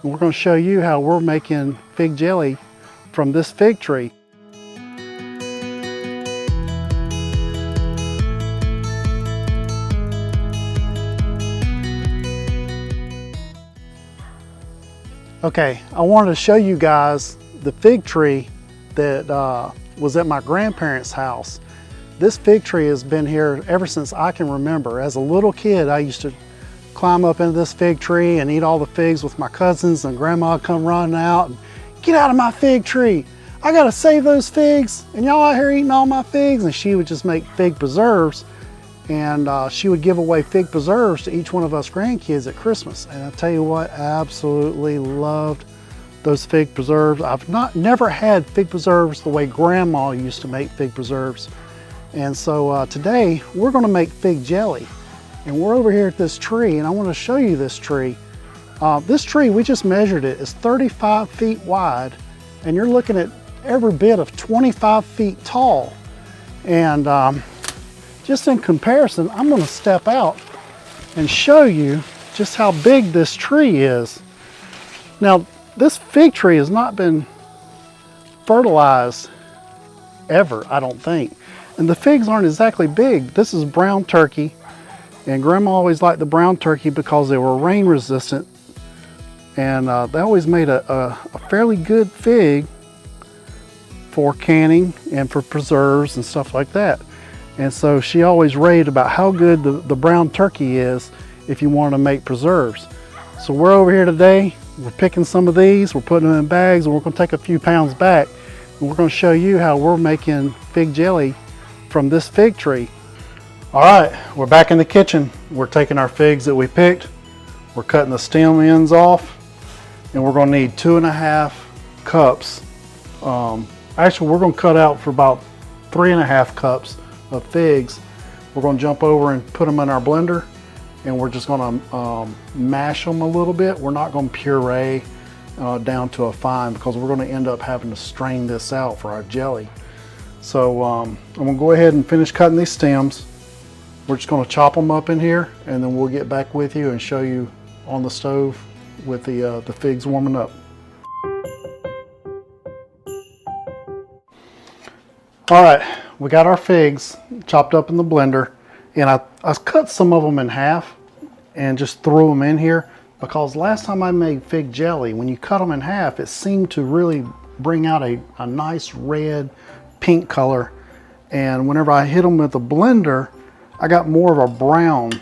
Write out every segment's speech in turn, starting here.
and we're going to show you how we're making fig jelly from this fig tree. Okay, I wanted to show you guys the fig tree that was at my grandparents' house. This fig tree has been here ever since I can remember. As a little kid, I used to climb up into this fig tree and eat all the figs with my cousins, and Grandma would come running out and, "Get out of my fig tree. I gotta save those figs, and y'all out here eating all my figs." And she would just make fig preserves, and she would give away fig preserves to each one of us grandkids at Christmas. And I tell you what, I absolutely loved those fig preserves. I've never had fig preserves the way Grandma used to make fig preserves. And so today we're going to make fig jelly, and we're over here at this tree, and I want to show you this tree. This tree, we just measured it, is 35 feet wide, and you're looking at every bit of 25 feet tall. And just in comparison, I'm going to step out and show you just how big this tree is. Now, this fig tree has not been fertilized ever, I don't think. And the figs aren't exactly big. This is brown turkey, and Grandma always liked the brown turkey because they were rain resistant, and they always made a fairly good fig for canning and for preserves and stuff like that. And so she always raved about how good the brown turkey is if you want to make preserves. So we're over here today, we're picking some of these, we're putting them in bags, and we're going to take a few pounds back, and we're going to show you how we're making fig jelly from this fig tree. All right, we're back in the kitchen. We're taking our figs that we picked, we're cutting the stem ends off, and we're going to need 2.5 cups. Actually, we're going to cut out for about 3.5 cups of figs. We're going to jump over and put them in our blender, and we're just going to mash them a little bit. We're not going to puree down to a fine, because we're going to end up having to strain this out for our jelly. So I'm going to go ahead and finish cutting these stems. We're just going to chop them up in here, and then we'll get back with you and show you on the stove with the figs warming up. All right, we got our figs chopped up in the blender, and I cut some of them in half and just threw them in here, because last time I made fig jelly, when you cut them in half, it seemed to really bring out a nice red pink color, and whenever I hit them with the blender, I got more of a brown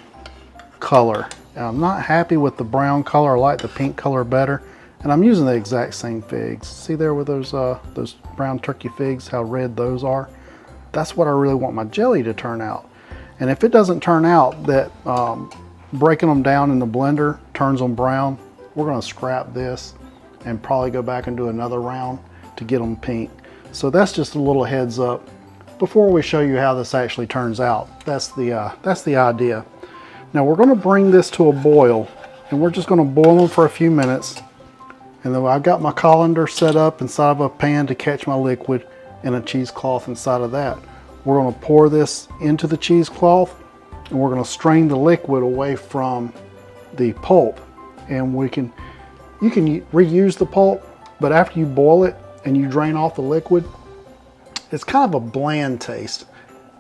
color, and I'm not happy with the brown color. I like the pink color better, and I'm using the exact same figs. See there with those brown turkey figs, how red those are? That's what I really want my jelly to turn out. And if it doesn't turn out that breaking them down in the blender turns them brown, we're going to scrap this and probably go back and do another round to get them pink. So that's just a little heads up before we show you how this actually turns out. That's the idea. Now we're going to bring this to a boil, and we're just going to boil them for a few minutes. And then I've got my colander set up inside of a pan to catch my liquid, and a cheesecloth inside of that. We're going to pour this into the cheesecloth, and we're going to strain the liquid away from the pulp. And you can reuse the pulp, but after you boil it and you drain off the liquid, it's kind of a bland taste.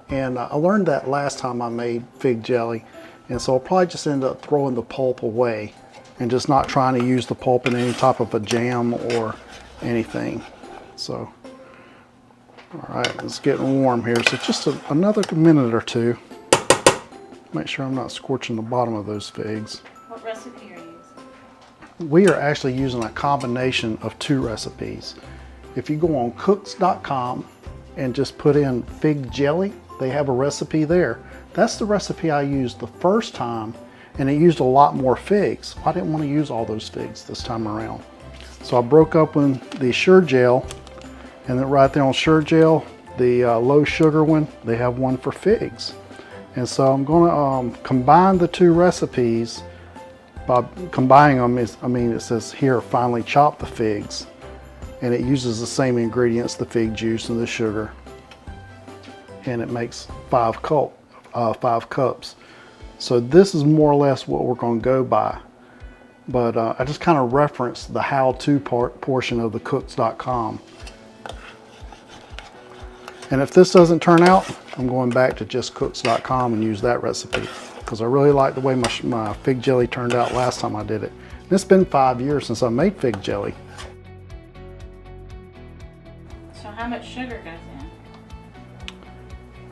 And I learned that last time I made fig jelly, and so I'll probably just end up throwing the pulp away and just not trying to use the pulp in any type of a jam or anything. So, all right, it's getting warm here, so just another minute or two. Make sure I'm not scorching the bottom of those figs. What recipe are you using? We are actually using a combination of 2 recipes. If you go on cooks.com and just put in fig jelly, they have a recipe there. That's the recipe I used the first time, and it used a lot more figs. I didn't want to use all those figs this time around. So I broke open the Sure-Jell, and then right there on Sure-Jell, the low sugar one, they have one for figs. And so I'm going to combine the 2 recipes. By combining them, it says here, finely chop the figs. And it uses the same ingredients, the fig juice and the sugar. And it makes 5 cups. So this is more or less what we're going to go by. but I just kind of referenced the how-to portion of the cooks.com. And if this doesn't turn out, I'm going back to just cooks.com and use that recipe, because I really like the way my fig jelly turned out last time I did it. And it's been 5 years since I made fig jelly. So how much sugar goes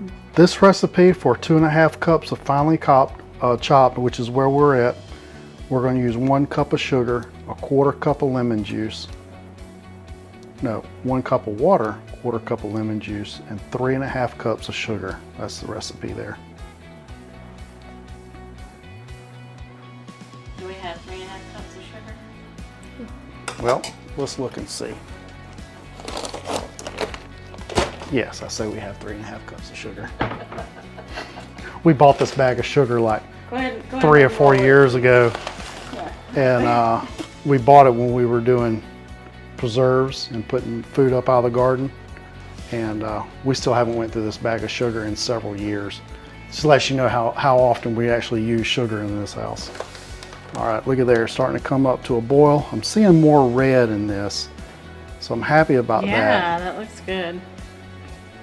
in? This recipe for 2.5 cups of finely chopped, which is where we're at, we're going to use 1 cup of sugar, 1/4 cup of lemon juice, no, 1 cup of water, 1/4 cup of lemon juice, and 3.5 cups of sugar. That's the recipe there. Do we have 3.5 cups of sugar? Well, let's look and see. Yes, I say we have 3.5 cups of sugar. We bought this bag of sugar like Go ahead. 3 or 4 roll it. years ago, Yeah. and we bought it when we were doing preserves and putting food up out of the garden, and we still haven't went through this bag of sugar in several years. Just lets you know how often we actually use sugar in this house. All right, look at there, it's starting to come up to a boil. I'm seeing more red in this, so I'm happy about that. Yeah, that looks good.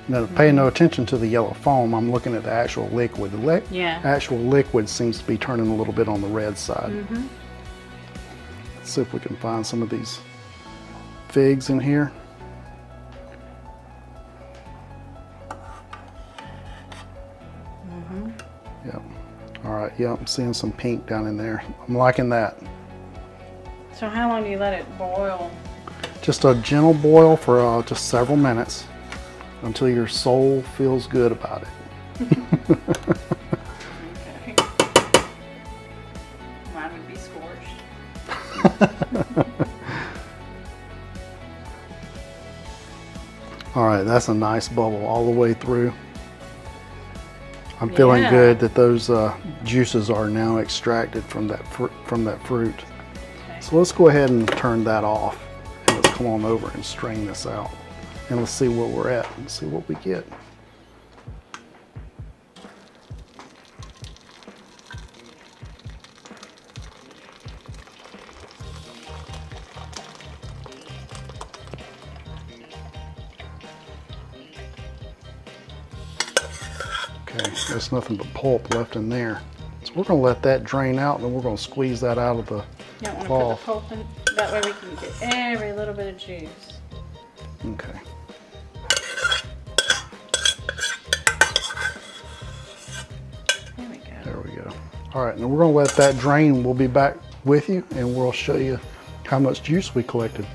Now, pay no attention to the yellow foam. I'm looking at the actual liquid. The Yeah. actual liquid seems to be turning a little bit on the red side. Let's see if we can find some of these figs in here. Yep. All right. Yep. I'm seeing some pink down in there. I'm liking that. So how long do you let it boil? Just a gentle boil for just several minutes until your soul feels good about it. Okay. Mine would be scorched. All right, that's a nice bubble all the way through. I'm feeling Yeah. good that those juices are now extracted from that fruit. Okay. So let's go ahead and turn that off, and let's come on over and strain this out, and let's see where we're at and see what we get. Okay, there's nothing but pulp left in there. So we're gonna let that drain out, and then we're gonna squeeze that out of the You don't want to cloth. put the pulp in. That way we can get every little bit of juice. Okay. There we go. There we go. All right, now we're gonna let that drain. We'll be back with you, and we'll show you how much juice we collected.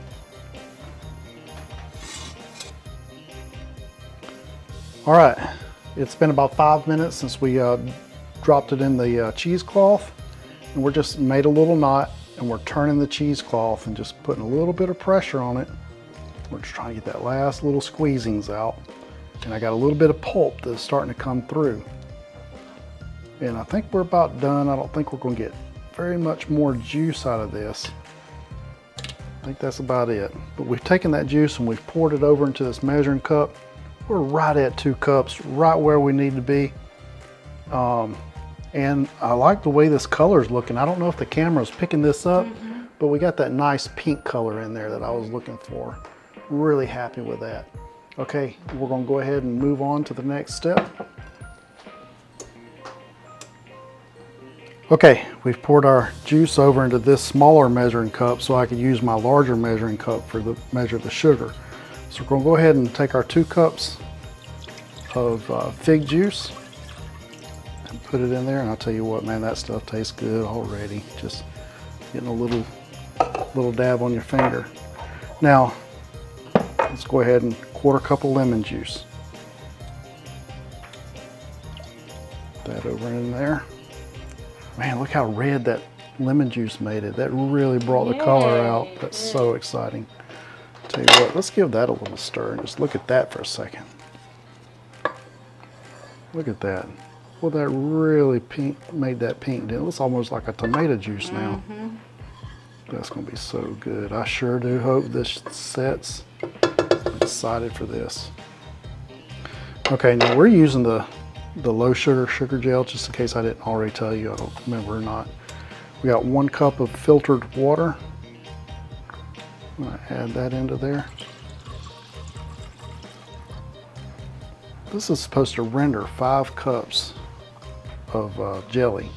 All right, it's been about 5 minutes since we dropped it in the cheesecloth, and we're just made a little knot, and we're turning the cheesecloth and just putting a little bit of pressure on it. We're just trying to get that last little squeezings out, and I got a little bit of pulp that's starting to come through. And I think we're about done. I don't think we're going to get very much more juice out of this. I think that's about it. But we've taken that juice and we've poured it over into this measuring cup. We're right at 2 cups, right where we need to be. And I like the way this color is looking. I don't know if the camera's picking this up, but we got that nice pink color in there that I was looking for. Really happy with that. Okay, we're going to go ahead and move on to the next step. Okay, we've poured our juice over into this smaller measuring cup so I could use my larger measuring cup for the measure of the sugar. So we're going to go ahead and take our 2 cups of fig juice and put it in there. And I'll tell you what, man, that stuff tastes good already. Just getting a little dab on your finger. Now, let's go ahead and 1/4 cup of lemon juice. Put that over in there. Man, look how red that lemon juice made it. That really brought the color out. That's so exciting. Tell you what, let's give that a little stir and just look at that for a second. Look at that. Well, that really made that pink. It looks almost like a tomato juice now. That's gonna be so good. I sure do hope this sets. I'm excited for this. Okay, now we're using the low sugar gel, just in case I didn't already tell you, I don't remember or not. We got 1 cup of filtered water. I'm gonna add that into there. This is supposed to render 5 cups of jelly.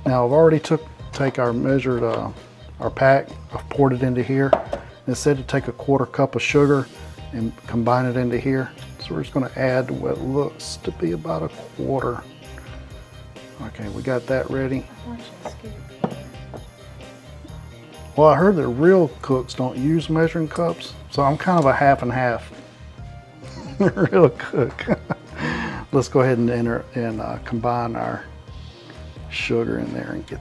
Now I've already take our measured our pack. I've poured it into here. And it said to take a 1/4 cup of sugar and combine it into here. So we're just going to add what looks to be about a 1/4. Okay, we got that ready. Well, I heard that real cooks don't use measuring cups, so I'm kind of a half and half real cook. Let's go ahead and enter and combine our sugar in there and get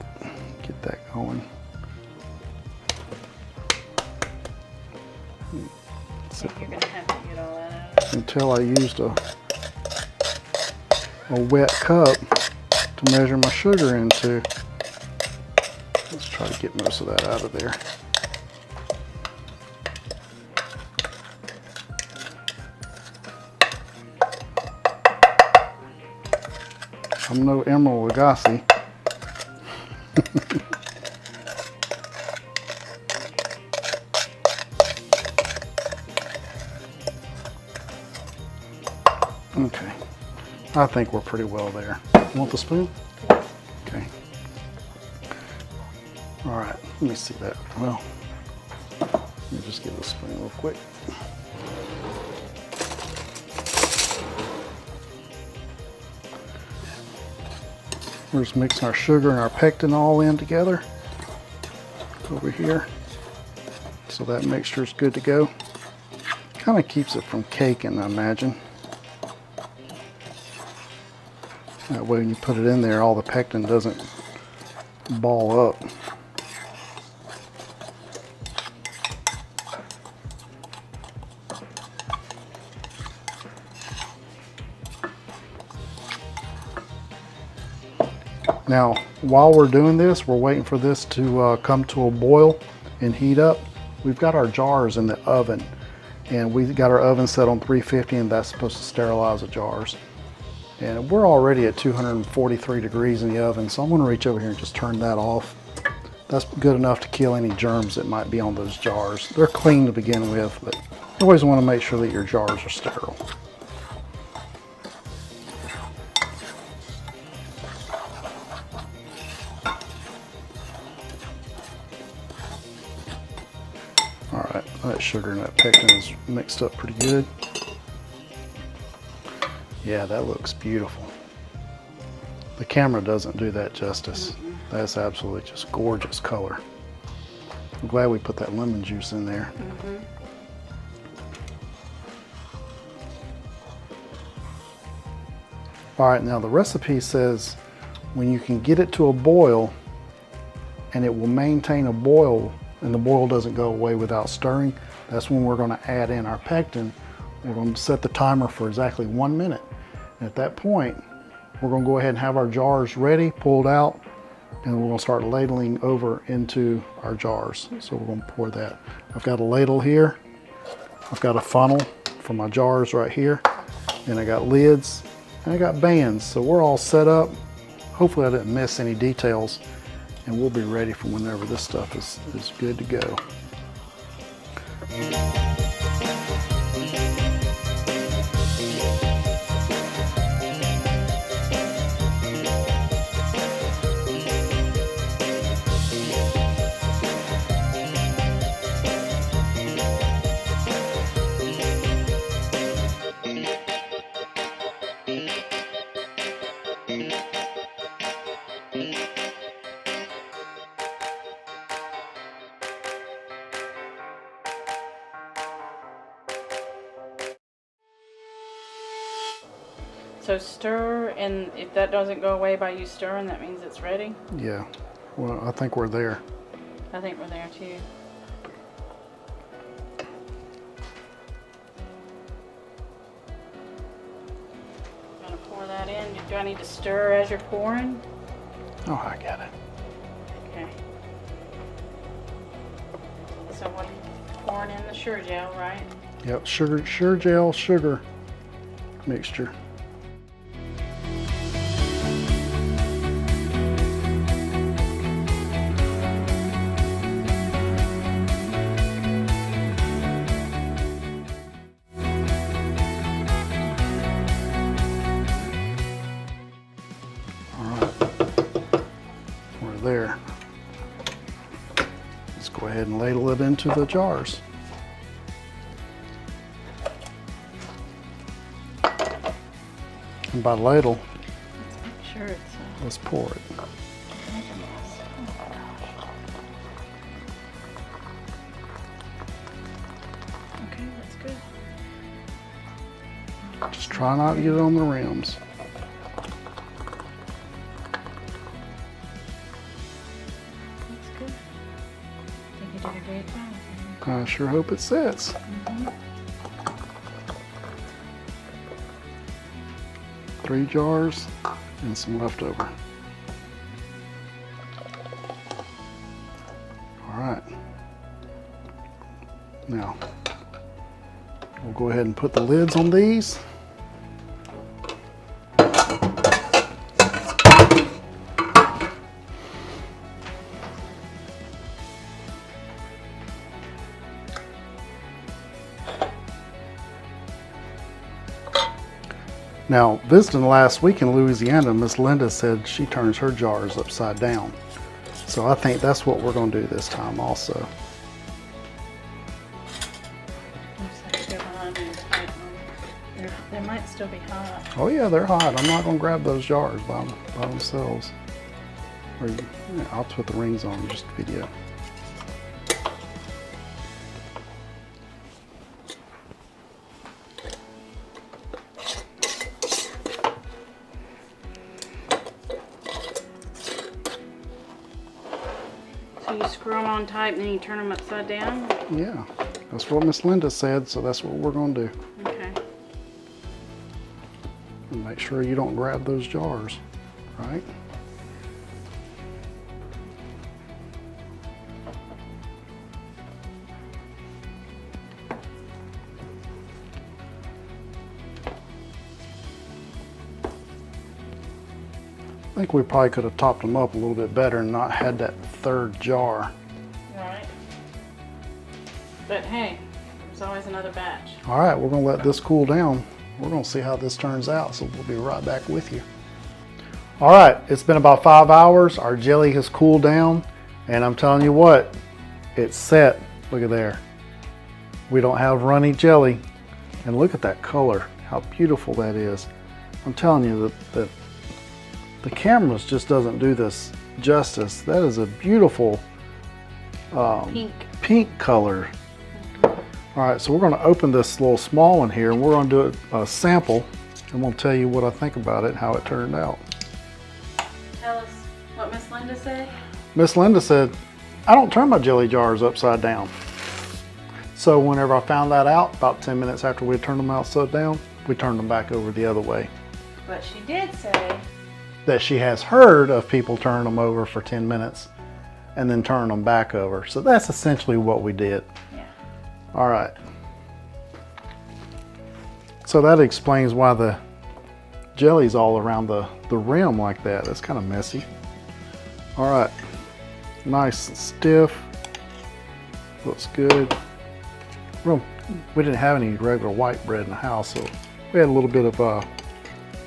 that going. So you're gonna have to get all that out. Until I used a wet cup to measure my sugar into. Let's try to get most of that out of there. I'm no Emeril Lagasse. Okay, I think we're pretty well there. You want the spoon? Okay. All right, let me see that. Well, let me just get the spoon real quick. We're just mixing our sugar and our pectin all in together over here. So that mixture is good to go. Kind of keeps it from caking, I imagine. That way when you put it in there, all the pectin doesn't ball up. Now, while we're doing this, we're waiting for this to come to a boil and heat up. We've got our jars in the oven, and we've got our oven set on 350, and that's supposed to sterilize the jars. And we're already at 243 degrees in the oven, so I'm gonna reach over here and just turn that off. That's good enough to kill any germs that might be on those jars. They're clean to begin with, but you always wanna make sure that your jars are sterile. All right, that sugar and that pectin is mixed up pretty good. Yeah, that looks beautiful. The camera doesn't do that justice. That's absolutely just gorgeous color. I'm glad we put that lemon juice in there. All right, now the recipe says when you can get it to a boil and it will maintain a boil and the boil doesn't go away without stirring, that's when we're gonna add in our pectin. We're gonna set the timer for exactly 1 minute. And at that point, we're gonna go ahead and have our jars ready, pulled out, and we're gonna start ladling over into our jars. So we're gonna pour that. I've got a ladle here. I've got a funnel for my jars right here. And I got lids, and I got bands. So we're all set up. Hopefully I didn't miss any details, and we'll be ready for whenever this stuff is good to go. So stir, and if that doesn't go away by you stirring, that means it's ready? Yeah, well, I think we're there. I think we're there too. Gonna pour that in. Do I need to stir as you're pouring? Oh, I got it. Okay. So what are you pouring in? The sugar gel, right? Yep, sugar gel, sugar mixture. ahead and ladle it into the jars. And by ladle, Let's make sure it's let's pour it. make a mess. Okay, that's good. Just try not to get it on the rims. That's good. I think you did a great job. I sure hope it sits. Mm-hmm. 3 jars and some leftover. All right. Now, we'll go ahead and put the lids on these. Now, visiting last week in Louisiana, Miss Linda said she turns her jars upside down. So I think that's what we're going to do this time also. Looks like they're behind me and tight on. They might still be hot. Oh yeah, they're hot. I'm not going to grab those jars by themselves. Or, yeah, I'll put the rings on in just a video. So you screw them on tight and then you turn them upside down? Yeah, that's what Miss Linda said, so that's what we're going to do. Okay. And make sure you don't grab those jars, right? I think we probably could have topped them up a little bit better and not had that 3rd jar. Right. But hey, there's always another batch. All right, we're going to let this cool down. We're going to see how this turns out, so we'll be right back with you. All right, it's been about 5 hours. Our jelly has cooled down, and I'm telling you what, it's set. Look at there. We don't have runny jelly. And look at that color, how beautiful that is. I'm telling you that the cameras just doesn't do this justice. That is a beautiful pink color. All right, so we're going to open this little small one here, and we're going to do a sample, and we'll tell you what I think about it, how it turned out. Tell us what Miss Linda said. Miss Linda said, I don't turn my jelly jars upside down. So whenever I found that out, about 10 minutes after we turned them upside down, we turned them back over the other way. But she did say That she has heard of people turning them over for 10 minutes and then turning them back over. So that's essentially what we did. yeah. All right. So that explains why the jelly's all around the rim like that. That's kind of messy. All right. Nice and stiff. Looks good. Well, we didn't have any regular white bread in the house, so we had a little bit of a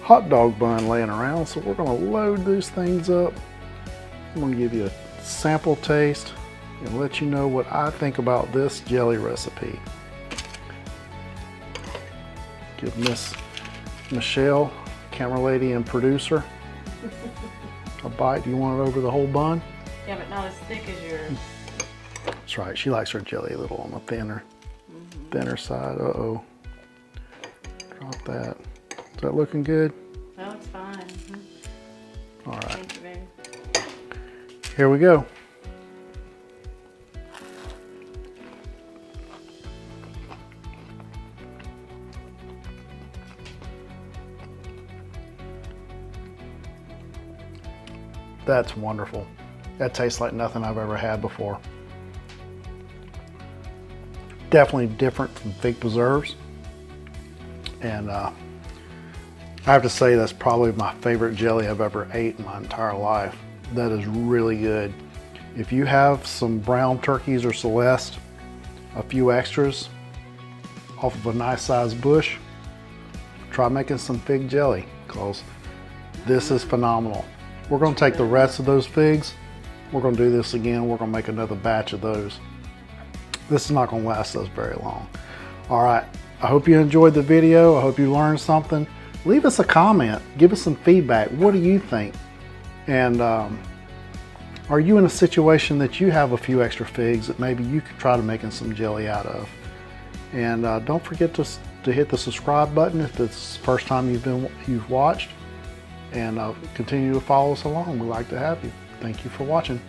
hot dog bun laying around. So we're going to load these things up. I'm going to give you a sample taste and let you know what I think about this jelly recipe. Give Miss Michelle, camera lady and producer, a bite. Do you want it over the whole bun? Yeah, but not as thick as yours. That's right. She likes her jelly a little on the thinner side. Uh-oh. Drop that. Is that looking good? That looks fine. All right. Thank you, baby. Here we go. That's wonderful. That tastes like nothing I've ever had before. Definitely different from fig preserves. And I have to say that's probably my favorite jelly I've ever ate in my entire life. That is really good. If you have some brown turkeys or Celeste, a few extras off of a nice sized bush, try making some fig jelly because this is phenomenal. We're going to take the rest of those figs. We're going to do this again. We're going to make another batch of those this is not going to last us very long. All right, I hope you enjoyed the video. I hope you learned something. Leave us a comment, give us some feedback. What do you think? And are you in a situation that you have a few extra figs that maybe you could try to making some jelly out of? And don't forget to hit the subscribe button if it's the first time you've watched, and continue to follow us along. We'd like to have you. Thank you for watching.